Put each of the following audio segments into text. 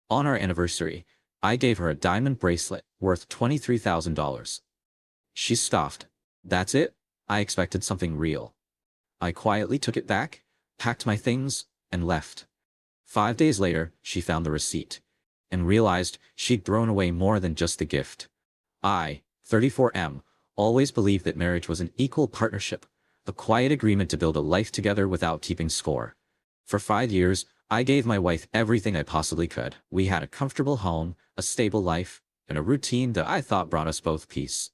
On our anniversary, I gave her a diamond bracelet worth $23,000. She scoffed. That's it? I expected something real. I quietly took it back, packed my things, and left. 5 days later, she found the receipt and realized she'd thrown away more than just the gift. I, 34M, always believed that marriage was an equal partnership, a quiet agreement to build a life together without keeping score. For 5 years, I gave my wife everything I possibly could. We had a comfortable home, a stable life, and a routine that I thought brought us both peace.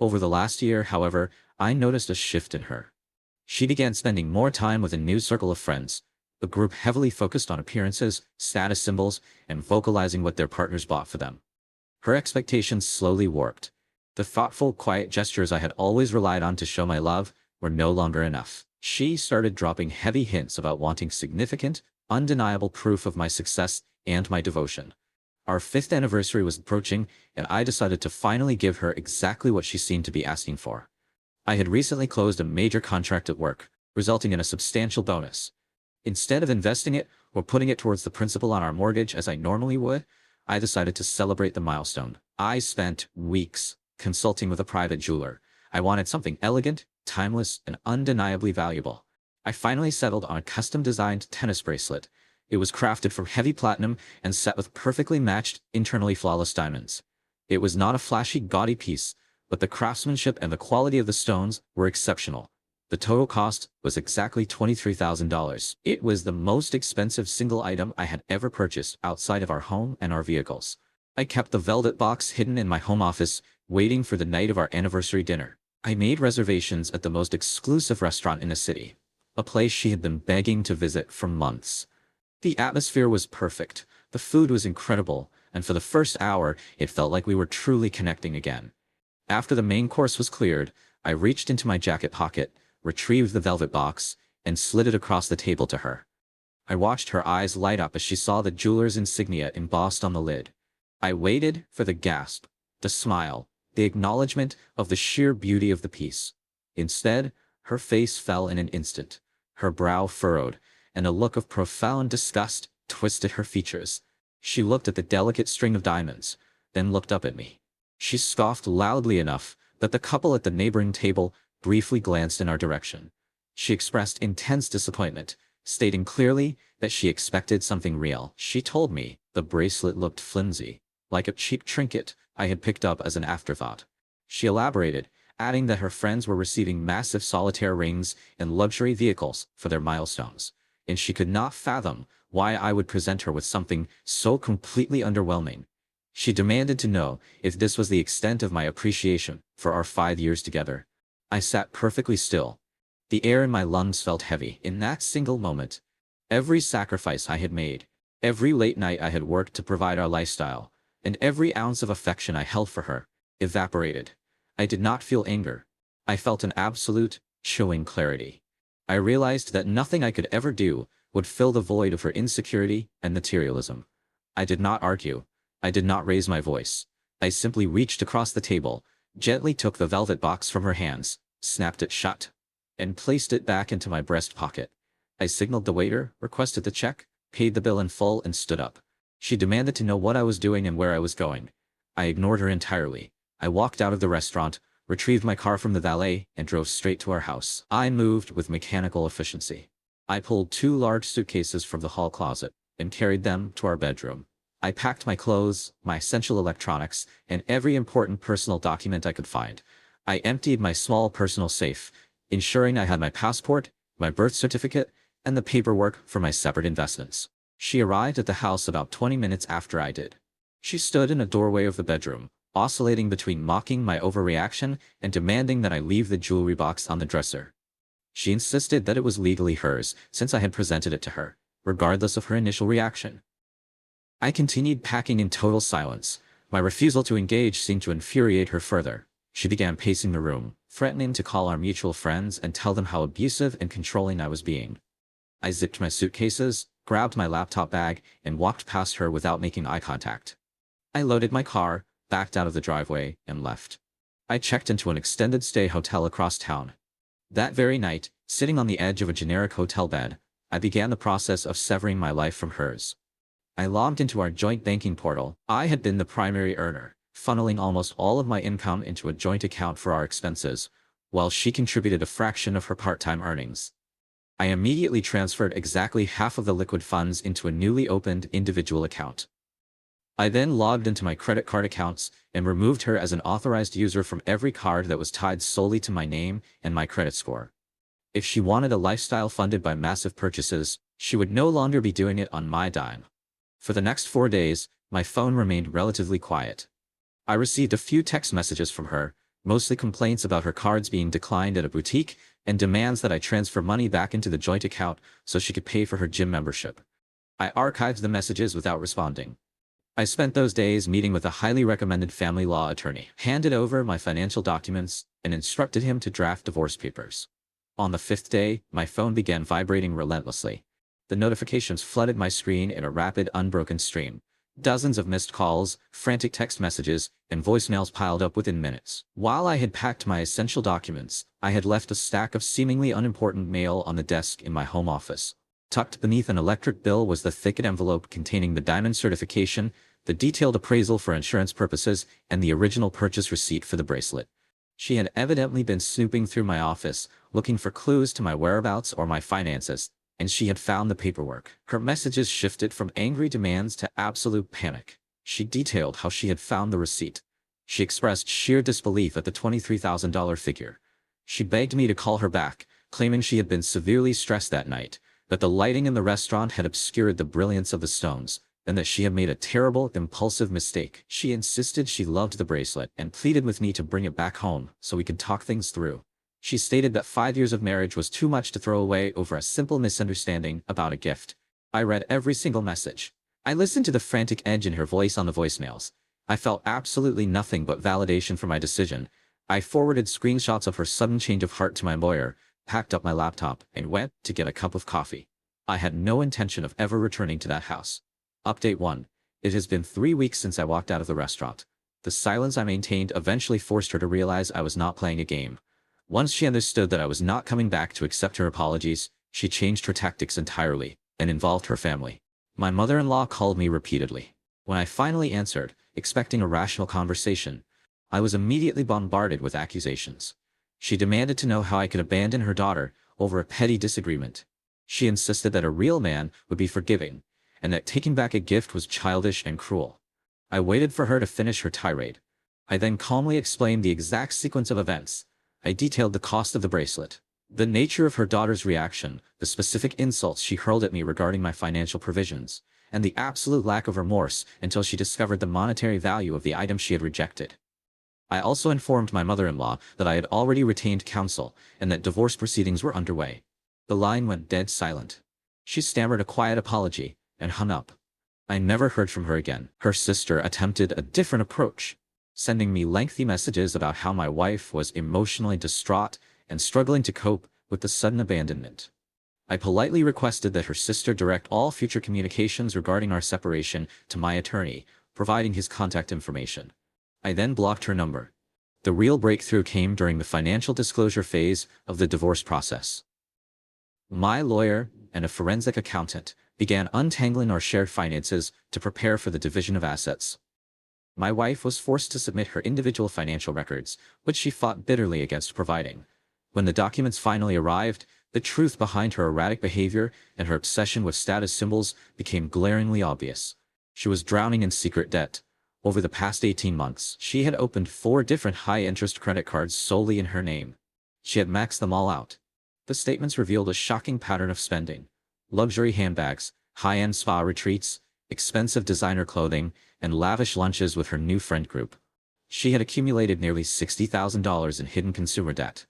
Over the last year, however, I noticed a shift in her. She began spending more time with a new circle of friends, a group heavily focused on appearances, status symbols, and vocalizing what their partners bought for them. Her expectations slowly warped. The thoughtful, quiet gestures I had always relied on to show my love were no longer enough. She started dropping heavy hints about wanting significant, undeniable proof of my success and my devotion. Our 5th anniversary was approaching, and I decided to finally give her exactly what she seemed to be asking for. I had recently closed a major contract at work, resulting in a substantial bonus. Instead of investing it or putting it towards the principal on our mortgage as I normally would, I decided to celebrate the milestone. I spent weeks consulting with a private jeweler. I wanted something elegant, timeless, and undeniably valuable. I finally settled on a custom-designed tennis bracelet. It was crafted from heavy platinum and set with perfectly matched, internally flawless diamonds. It was not a flashy, gaudy piece, but the craftsmanship and the quality of the stones were exceptional. The total cost was exactly $23,000. It was the most expensive single item I had ever purchased outside of our home and our vehicles. I kept the velvet box hidden in my home office, waiting for the night of our anniversary dinner. I made reservations at the most exclusive restaurant in the city, a place she had been begging to visit for months. The atmosphere was perfect, the food was incredible, and for the first hour, it felt like we were truly connecting again. After the main course was cleared, I reached into my jacket pocket, retrieved the velvet box, and slid it across the table to her. I watched her eyes light up as she saw the jeweler's insignia embossed on the lid. I waited for the gasp, the smile, the acknowledgement of the sheer beauty of the piece. Instead, her face fell in an instant. Her brow furrowed, and a look of profound disgust twisted her features. She looked at the delicate string of diamonds, then looked up at me. She scoffed loudly enough that the couple at the neighboring table briefly glanced in our direction. She expressed intense disappointment, stating clearly that she expected something real. She told me the bracelet looked flimsy, like a cheap trinket I had picked up as an afterthought. She elaborated, adding that her friends were receiving massive solitaire rings and luxury vehicles for their milestones, and she could not fathom why I would present her with something so completely underwhelming. She demanded to know if this was the extent of my appreciation for our 5 years together. I sat perfectly still. The air in my lungs felt heavy. In that single moment, every sacrifice I had made, every late night I had worked to provide our lifestyle, and every ounce of affection I held for her, evaporated. I did not feel anger. I felt an absolute, chilling clarity. I realized that nothing I could ever do would fill the void of her insecurity and materialism. I did not argue. I did not raise my voice. I simply reached across the table, gently took the velvet box from her hands, snapped it shut, and placed it back into my breast pocket. I signaled the waiter, requested the check, paid the bill in full, and stood up. She demanded to know what I was doing and where I was going. I ignored her entirely. I walked out of the restaurant, retrieved my car from the valet, and drove straight to our house. I moved with mechanical efficiency. I pulled 2 large suitcases from the hall closet and carried them to our bedroom. I packed my clothes, my essential electronics, and every important personal document I could find. I emptied my small personal safe, ensuring I had my passport, my birth certificate, and the paperwork for my separate investments. She arrived at the house about 20 minutes after I did. She stood in a doorway of the bedroom, oscillating between mocking my overreaction and demanding that I leave the jewelry box on the dresser. She insisted that it was legally hers since I had presented it to her, regardless of her initial reaction. I continued packing in total silence. My refusal to engage seemed to infuriate her further. She began pacing the room, threatening to call our mutual friends and tell them how abusive and controlling I was being. I zipped my suitcases, grabbed my laptop bag, and walked past her without making eye contact. I loaded my car, backed out of the driveway, and left. I checked into an extended stay hotel across town. That very night, sitting on the edge of a generic hotel bed, I began the process of severing my life from hers. I logged into our joint banking portal. I had been the primary earner, funneling almost all of my income into a joint account for our expenses, while she contributed a fraction of her part-time earnings. I immediately transferred exactly half of the liquid funds into a newly opened individual account. I then logged into my credit card accounts and removed her as an authorized user from every card that was tied solely to my name and my credit score. If she wanted a lifestyle funded by massive purchases, she would no longer be doing it on my dime. For the next 4 days, my phone remained relatively quiet. I received a few text messages from her, mostly complaints about her cards being declined at a boutique and demands that I transfer money back into the joint account so she could pay for her gym membership. I archived the messages without responding. I spent those days meeting with a highly recommended family law attorney, handed over my financial documents, and instructed him to draft divorce papers. On the 5th day, my phone began vibrating relentlessly. The notifications flooded my screen in a rapid, unbroken stream. Dozens of missed calls, frantic text messages, and voicemails piled up within minutes. While I had packed my essential documents, I had left a stack of seemingly unimportant mail on the desk in my home office. Tucked beneath an electric bill was the thick envelope containing the diamond certification, the detailed appraisal for insurance purposes, and the original purchase receipt for the bracelet. She had evidently been snooping through my office, looking for clues to my whereabouts or my finances, and she had found the paperwork. Her messages shifted from angry demands to absolute panic. She detailed how she had found the receipt. She expressed sheer disbelief at the $23,000 figure. She begged me to call her back, claiming she had been severely stressed that night, that the lighting in the restaurant had obscured the brilliance of the stones, and that she had made a terrible, impulsive mistake. She insisted she loved the bracelet and pleaded with me to bring it back home so we could talk things through. She stated that 5 years of marriage was too much to throw away over a simple misunderstanding about a gift. I read every single message. I listened to the frantic edge in her voice on the voicemails. I felt absolutely nothing but validation for my decision. I forwarded screenshots of her sudden change of heart to my lawyer, packed up my laptop, and went to get a cup of coffee. I had no intention of ever returning to that house. Update 1. It has been 3 weeks since I walked out of the restaurant. The silence I maintained eventually forced her to realize I was not playing a game. Once she understood that I was not coming back to accept her apologies, she changed her tactics entirely and involved her family. My mother-in-law called me repeatedly. When I finally answered, expecting a rational conversation, I was immediately bombarded with accusations. She demanded to know how I could abandon her daughter over a petty disagreement. She insisted that a real man would be forgiving, and that taking back a gift was childish and cruel. I waited for her to finish her tirade. I then calmly explained the exact sequence of events. I detailed the cost of the bracelet, the nature of her daughter's reaction, the specific insults she hurled at me regarding my financial provisions, and the absolute lack of remorse until she discovered the monetary value of the item she had rejected. I also informed my mother-in-law that I had already retained counsel and that divorce proceedings were underway. The line went dead silent. She stammered a quiet apology and hung up. I never heard from her again. Her sister attempted a different approach, sending me lengthy messages about how my wife was emotionally distraught and struggling to cope with the sudden abandonment. I politely requested that her sister direct all future communications regarding our separation to my attorney, providing his contact information. I then blocked her number. The real breakthrough came during the financial disclosure phase of the divorce process. My lawyer and a forensic accountant began untangling our shared finances to prepare for the division of assets. My wife was forced to submit her individual financial records, which she fought bitterly against providing. When the documents finally arrived, the truth behind her erratic behavior and her obsession with status symbols became glaringly obvious. She was drowning in secret debt. Over the past 18 months, she had opened 4 different high-interest credit cards solely in her name. She had maxed them all out. The statements revealed a shocking pattern of spending: luxury handbags, high-end spa retreats, expensive designer clothing, and lavish lunches with her new friend group. She had accumulated nearly $60,000 in hidden consumer debt.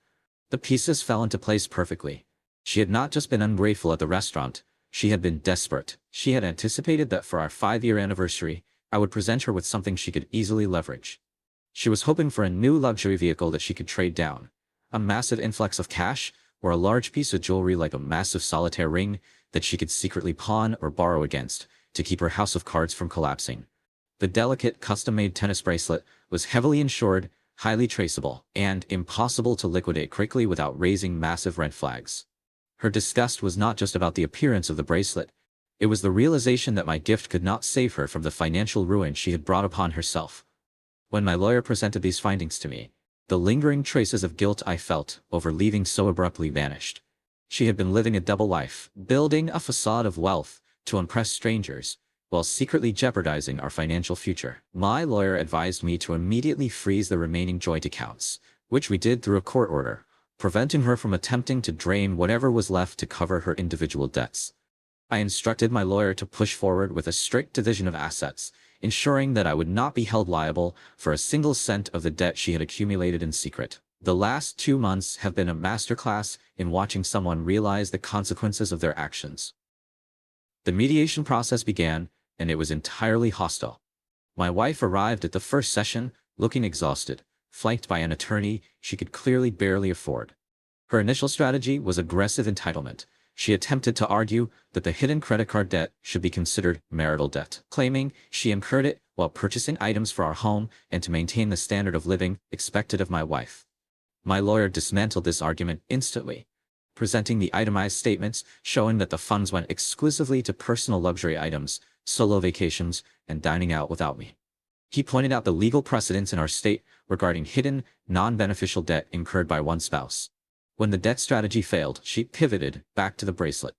The pieces fell into place perfectly. She had not just been ungrateful at the restaurant, she had been desperate. She had anticipated that for our 5-year anniversary, I would present her with something she could easily leverage. She was hoping for a new luxury vehicle that she could trade down, a massive influx of cash, or a large piece of jewelry like a massive solitaire ring that she could secretly pawn or borrow against to keep her house of cards from collapsing. The delicate, custom-made tennis bracelet was heavily insured, highly traceable, and impossible to liquidate quickly without raising massive red flags. Her disgust was not just about the appearance of the bracelet. It was the realization that my gift could not save her from the financial ruin she had brought upon herself. When my lawyer presented these findings to me, the lingering traces of guilt I felt over leaving so abruptly vanished. She had been living a double life, building a facade of wealth to impress strangers, while secretly jeopardizing our financial future. My lawyer advised me to immediately freeze the remaining joint accounts, which we did through a court order, preventing her from attempting to drain whatever was left to cover her individual debts. I instructed my lawyer to push forward with a strict division of assets, ensuring that I would not be held liable for a single cent of the debt she had accumulated in secret. The last 2 months have been a masterclass in watching someone realize the consequences of their actions. The mediation process began, and it was entirely hostile. My wife arrived at the first session, looking exhausted, flanked by an attorney she could clearly barely afford. Her initial strategy was aggressive entitlement. She attempted to argue that the hidden credit card debt should be considered marital debt, claiming she incurred it while purchasing items for our home and to maintain the standard of living expected of my wife. My lawyer dismantled this argument instantly, presenting the itemized statements showing that the funds went exclusively to personal luxury items, solo vacations, and dining out without me. He pointed out the legal precedents in our state regarding hidden, non-beneficial debt incurred by one spouse. When the debt strategy failed, she pivoted back to the bracelet.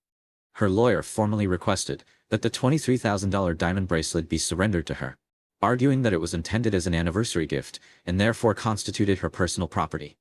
Her lawyer formally requested that the $23,000 diamond bracelet be surrendered to her, arguing that it was intended as an anniversary gift and therefore constituted her personal property.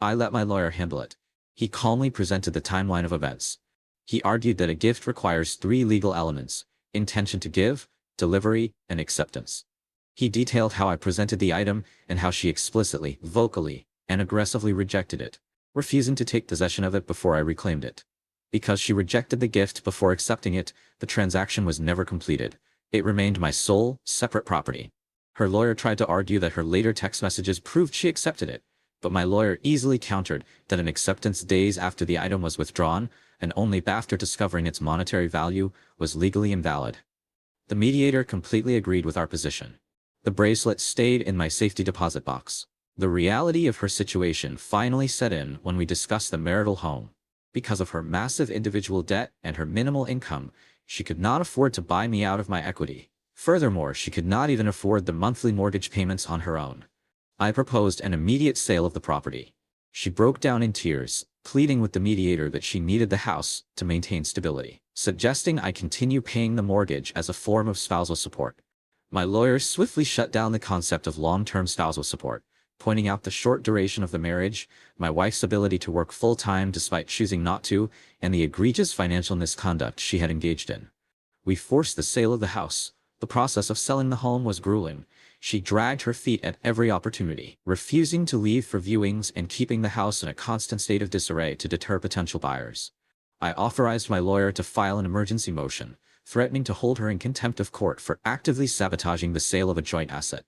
I let my lawyer handle it. He calmly presented the timeline of events. He argued that a gift requires 3 legal elements: intention to give, delivery, and acceptance. He detailed how I presented the item and how she explicitly, vocally, and aggressively rejected it, refusing to take possession of it before I reclaimed it. Because she rejected the gift before accepting it, the transaction was never completed. It remained my sole, separate property. Her lawyer tried to argue that her later text messages proved she accepted it, but my lawyer easily countered that an acceptance days after the item was withdrawn, and only after discovering its monetary value, was legally invalid. The mediator completely agreed with our position. The bracelet stayed in my safety deposit box. The reality of her situation finally set in when we discussed the marital home. Because of her massive individual debt and her minimal income, she could not afford to buy me out of my equity. Furthermore, she could not even afford the monthly mortgage payments on her own. I proposed an immediate sale of the property. She broke down in tears, pleading with the mediator that she needed the house to maintain stability, suggesting I continue paying the mortgage as a form of spousal support. My lawyer swiftly shut down the concept of long-term spousal support, pointing out the short duration of the marriage, my wife's ability to work full-time despite choosing not to, and the egregious financial misconduct she had engaged in. We forced the sale of the house. The process of selling the home was grueling. She dragged her feet at every opportunity, refusing to leave for viewings and keeping the house in a constant state of disarray to deter potential buyers. I authorized my lawyer to file an emergency motion, threatening to hold her in contempt of court for actively sabotaging the sale of a joint asset.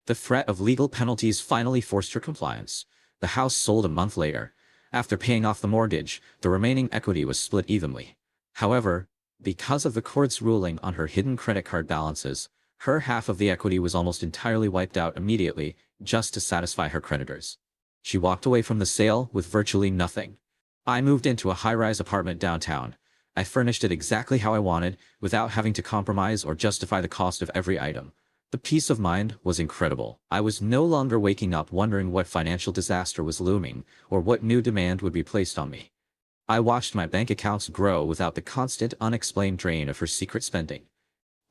The threat of legal penalties finally forced her compliance. The house sold a month later. After paying off the mortgage, the remaining equity was split evenly. However, because of the court's ruling on her hidden credit card balances, her half of the equity was almost entirely wiped out immediately, just to satisfy her creditors. She walked away from the sale with virtually nothing. I moved into a high-rise apartment downtown. I furnished it exactly how I wanted, without having to compromise or justify the cost of every item. The peace of mind was incredible. I was no longer waking up wondering what financial disaster was looming, or what new demand would be placed on me. I watched my bank accounts grow without the constant, unexplained drain of her secret spending.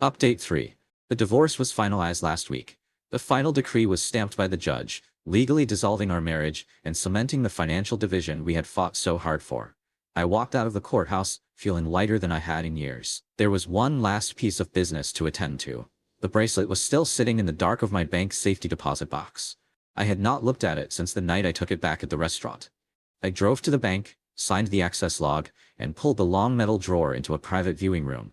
Update 3. The divorce was finalized last week. The final decree was stamped by the judge, legally dissolving our marriage and cementing the financial division we had fought so hard for. I walked out of the courthouse, feeling lighter than I had in years. There was one last piece of business to attend to. The bracelet was still sitting in the dark of my bank's safety deposit box. I had not looked at it since the night I took it back at the restaurant. I drove to the bank, signed the access log, and pulled the long metal drawer into a private viewing room.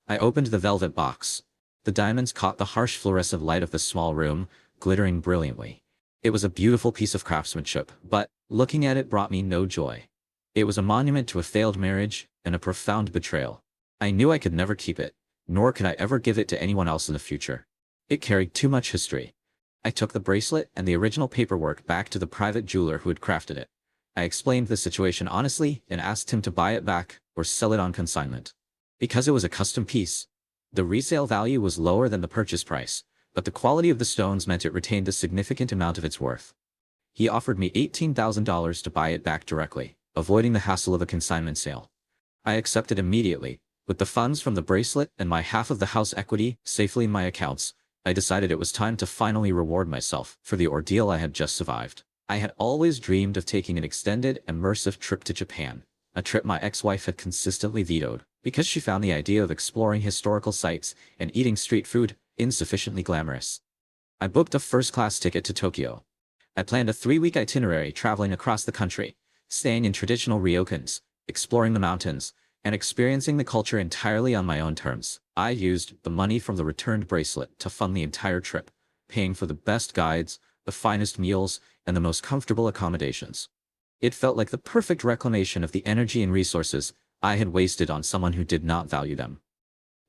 I opened the velvet box. The diamonds caught the harsh fluorescent light of the small room, glittering brilliantly. It was a beautiful piece of craftsmanship, but looking at it brought me no joy. It was a monument to a failed marriage and a profound betrayal. I knew I could never keep it, nor could I ever give it to anyone else in the future. It carried too much history. I took the bracelet and the original paperwork back to the private jeweler who had crafted it. I explained the situation honestly and asked him to buy it back or sell it on consignment. Because it was a custom piece, the resale value was lower than the purchase price, but the quality of the stones meant it retained a significant amount of its worth. He offered me $18,000 to buy it back directly, avoiding the hassle of a consignment sale. I accepted immediately. With the funds from the bracelet and my half of the house equity safely in my accounts, I decided it was time to finally reward myself for the ordeal I had just survived. I had always dreamed of taking an extended, immersive trip to Japan, a trip my ex-wife had consistently vetoed, because she found the idea of exploring historical sites and eating street food insufficiently glamorous. I booked a first-class ticket to Tokyo. I planned a 3-week itinerary traveling across the country, staying in traditional ryokans, exploring the mountains, and experiencing the culture entirely on my own terms. I used the money from the returned bracelet to fund the entire trip, paying for the best guides, the finest meals, and the most comfortable accommodations. It felt like the perfect reclamation of the energy and resources I had wasted on someone who did not value them.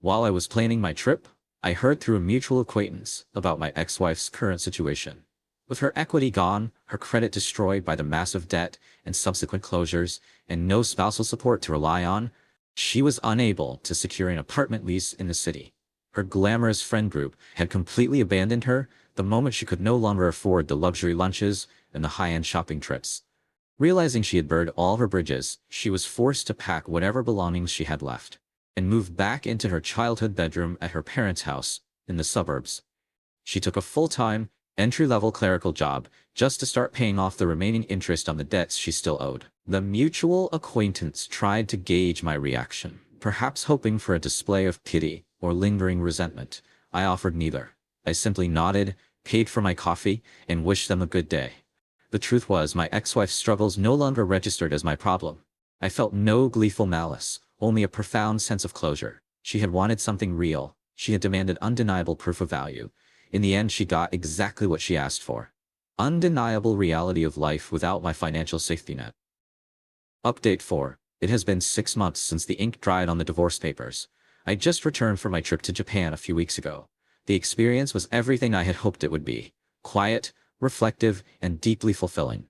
While I was planning my trip, I heard through a mutual acquaintance about my ex-wife's current situation. With her equity gone, her credit destroyed by the massive debt and subsequent closures, and no spousal support to rely on, she was unable to secure an apartment lease in the city. Her glamorous friend group had completely abandoned her the moment she could no longer afford the luxury lunches and the high-end shopping trips. Realizing she had burned all her bridges, she was forced to pack whatever belongings she had left and move back into her childhood bedroom at her parents' house in the suburbs. She took a full-time, entry-level clerical job just to start paying off the remaining interest on the debts she still owed. The mutual acquaintance tried to gauge my reaction, perhaps hoping for a display of pity or lingering resentment. I offered neither. I simply nodded, paid for my coffee, and wished them a good day. The truth was, my ex-wife's struggles no longer registered as my problem. I felt no gleeful malice, only a profound sense of closure. She had wanted something real. She had demanded undeniable proof of value. In the end, she got exactly what she asked for. Undeniable reality of life without my financial safety net. Update 4. It has been 6 months since the ink dried on the divorce papers. I just returned from my trip to Japan a few weeks ago. The experience was everything I had hoped it would be. Quiet, reflective, and deeply fulfilling.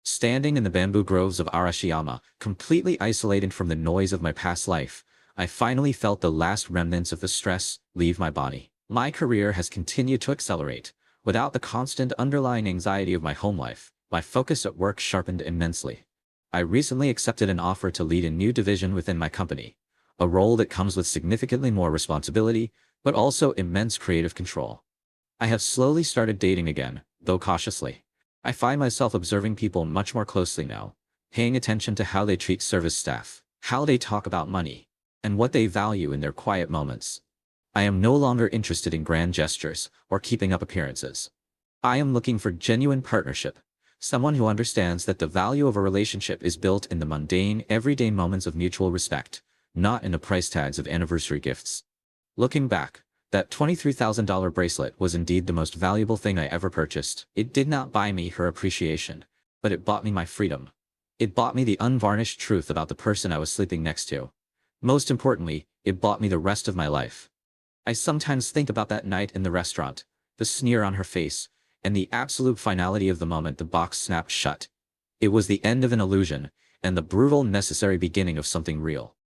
Standing in the bamboo groves of Arashiyama, completely isolated from the noise of my past life, I finally felt the last remnants of the stress leave my body. My career has continued to accelerate. Without the constant underlying anxiety of my home life, my focus at work sharpened immensely. I recently accepted an offer to lead a new division within my company, a role that comes with significantly more responsibility, but also immense creative control. I have slowly started dating again, though cautiously. I find myself observing people much more closely now, paying attention to how they treat service staff, how they talk about money, and what they value in their quiet moments. I am no longer interested in grand gestures or keeping up appearances. I am looking for genuine partnership, someone who understands that the value of a relationship is built in the mundane, everyday moments of mutual respect, not in the price tags of anniversary gifts. Looking back, that $23,000 bracelet was indeed the most valuable thing I ever purchased. It did not buy me her appreciation, but it bought me my freedom. It bought me the unvarnished truth about the person I was sleeping next to. Most importantly, it bought me the rest of my life. I sometimes think about that night in the restaurant, the sneer on her face, and the absolute finality of the moment the box snapped shut. It was the end of an illusion, and the brutal necessary beginning of something real.